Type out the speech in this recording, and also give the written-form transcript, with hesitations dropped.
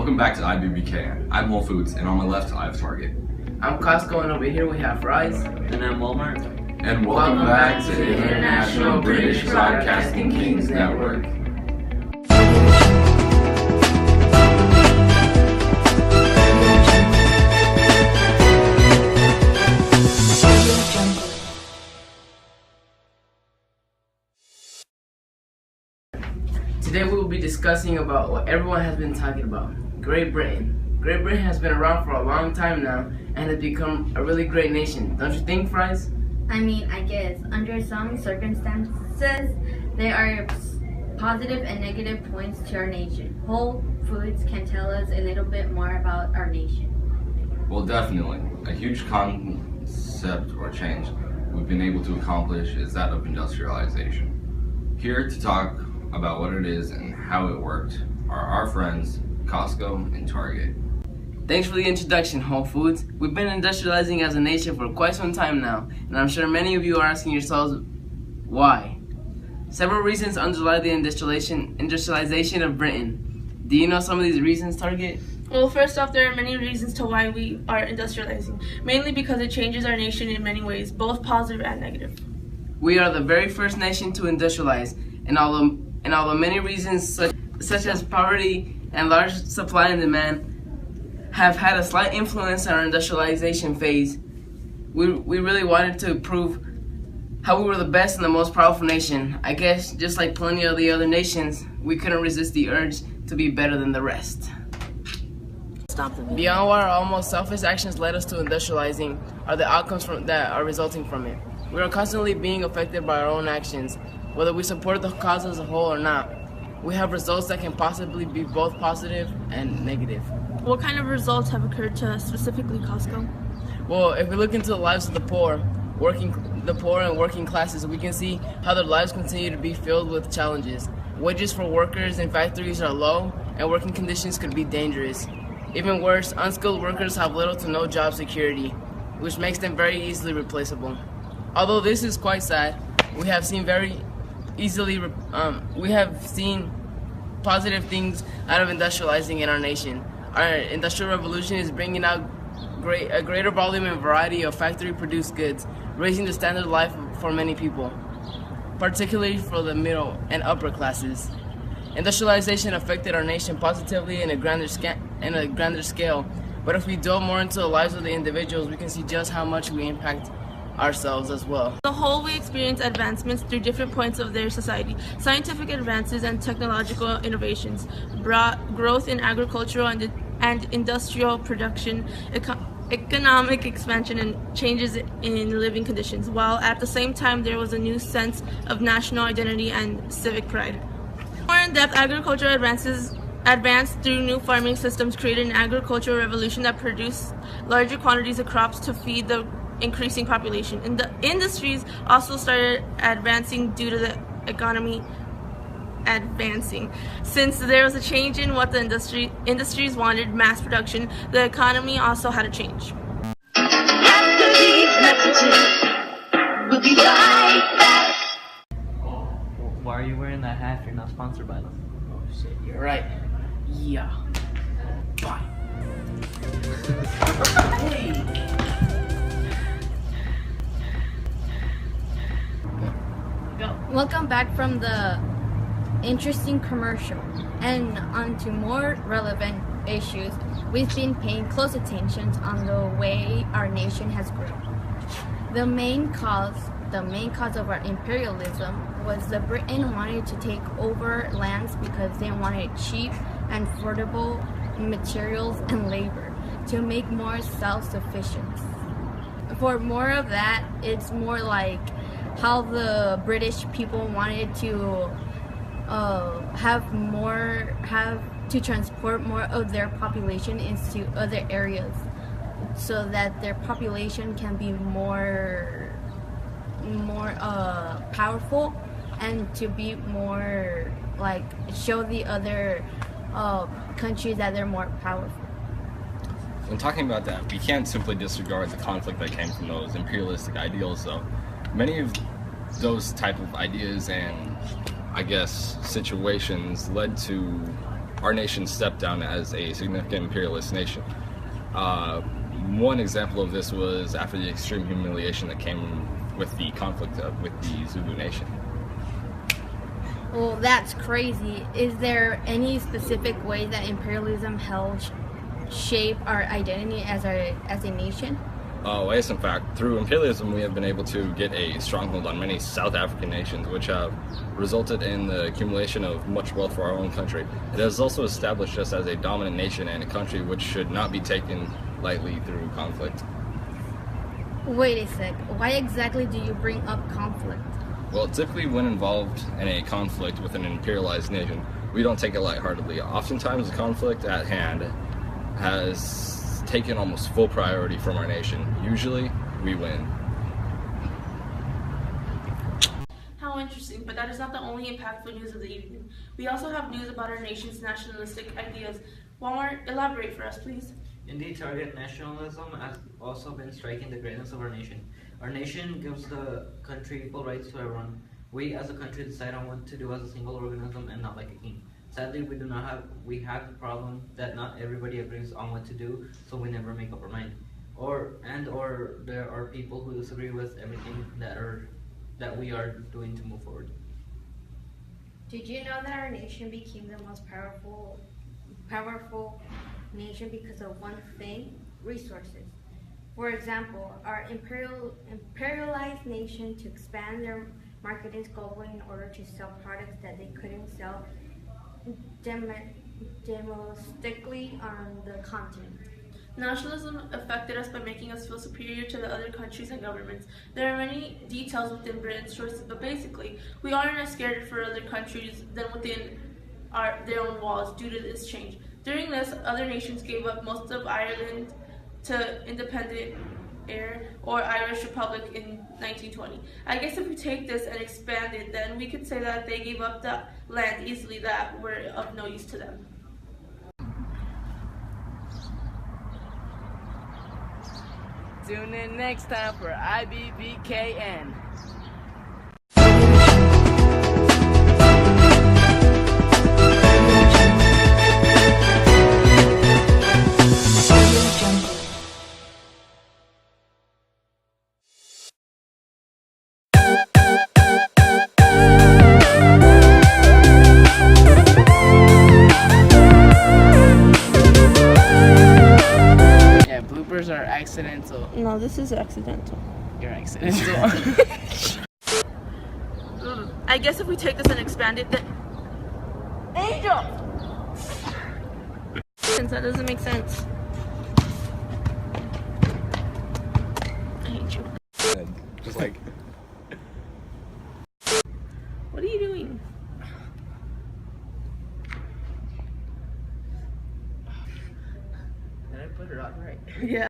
Welcome back to IBBK. I'm Whole Foods, and on my left I have Target. I'm Costco, and over here we have Fry's. And I'm Walmart. And welcome back to the International British Broadcasting Kings Network. Today we will be discussing about what everyone has been talking about, Great Britain. Great Britain has been around for a long time now and has become a really great nation. Don't you think, Fries? I mean, I guess under some circumstances, there are positive and negative points to our nation. Whole Foods can tell us a little bit more about our nation. Well, definitely. A huge concept or change we've been able to accomplish is that of industrialization. Here to talk about what it is and how it worked are our friends Costco and Target. Thanks for the introduction, Whole Foods. We've been industrializing as a nation for quite some time now, and I'm sure many of you are asking yourselves, why? Several reasons underlie the industrialization of Britain. Do you know some of these reasons, Target? Well, first off, there are many reasons to why we are industrializing, mainly because it changes our nation in many ways, both positive and negative. We are the very first nation to industrialize, and although many reasons such as poverty and large supply and demand have had a slight influence on our industrialization phase, we really wanted to prove how we were the best and the most powerful nation. I guess just like plenty of the other nations, we couldn't resist the urge to be better than the rest. Beyond what our almost selfish actions led us to industrializing are the outcomes that are resulting from it. We are constantly being affected by our own actions, whether we support the cause as a whole or not. We have results that can possibly be both positive and negative. What kind of results have occurred to us, specifically Costco? Well, if we look into the lives of the poor and working classes, we can see how their lives continue to be filled with challenges. Wages for workers in factories are low, and working conditions could be dangerous. Even worse, unskilled workers have little to no job security, which makes them very easily replaceable. Although this is quite sad, we have seen positive things out of industrializing in our nation. Our industrial revolution is bringing out a greater volume and variety of factory-produced goods, raising the standard of life for many people, particularly for the middle and upper classes. Industrialization affected our nation positively in a grander scale, but if we delve more into the lives of the individuals, we can see just how much we impact ourselves as well. As a whole, we experience advancements through different points of their society. Scientific advances and technological innovations brought growth in agricultural and industrial production, economic expansion, and changes in living conditions, while at the same time there was a new sense of national identity and civic pride. More in-depth, agricultural advanced through new farming systems created an agricultural revolution that produced larger quantities of crops to feed the increasing population. And the industries also started advancing due to the economy advancing. Since there was a change in what the industries wanted, mass production, the economy also had to change. After these messages, we'll be right back. Why are you wearing that hat if you're not sponsored by them? Oh shit, you're right. Yeah. Bye. Hey. Welcome back from the interesting commercial, and on to more relevant issues. We've been paying close attention on the way our nation has grown. The main cause of our imperialism was that Britain wanted to take over lands because they wanted cheap and affordable materials and labor to make more self-sufficient. For more of that, it's more like how the British people wanted to have to transport more of their population into other areas, so that their population can be more powerful, and to be more like show the other countries that they're more powerful. When talking about that, we can't simply disregard the conflict that came from those imperialistic ideals, though. Many of those type of ideas and, I guess, situations led to our nation stepped down as a significant imperialist nation. One example of this was after the extreme humiliation that came with the conflict with the Zulu nation. Well, that's crazy. Is there any specific way that imperialism helped shape our identity as a nation? Yes, in fact, through imperialism we have been able to get a stronghold on many South African nations, which have resulted in the accumulation of much wealth for our own country. It has also established us as a dominant nation and a country which should not be taken lightly through conflict. Wait a sec. Why exactly do you bring up conflict? Well, typically when involved in a conflict with an imperialized nation, we don't take it lightheartedly. Oftentimes the conflict at hand has taken almost full priority from our nation. Usually, we win. How interesting, but that is not the only impactful news of the evening. We also have news about our nation's nationalistic ideas. Walmart, elaborate for us, please. Indeed, target nationalism has also been striking the greatness of our nation. Our nation gives the country equal rights to everyone. We as a country decide on what to do as a single organism and not like a king. Sadly, we have the problem that not everybody agrees on what to do, so we never make up our mind. Or there are people who disagree with everything that we are doing to move forward. Did you know that our nation became the most powerful nation because of one thing? Resources. For example, our imperialized nation to expand their marketing globally in order to sell products that they couldn't sell domestically on the continent. Nationalism affected us by making us feel superior to the other countries and governments. There are many details within Britain's choices, but basically, we aren't as scared for other countries than within their own walls due to this change. During this, other nations gave up most of Ireland to independent or Irish Republic in 1920. I guess if we take this and expand it, then we could say that they gave up the land easily that were of no use to them. Tune in next time for IBBKN. Yeah, bloopers are accidental. No, this is accidental. You're accidental. I guess if we take this and expand it, then Angel! Since that doesn't make sense. I hate you. Just like... What are you doing? Did I put it on right? Yeah.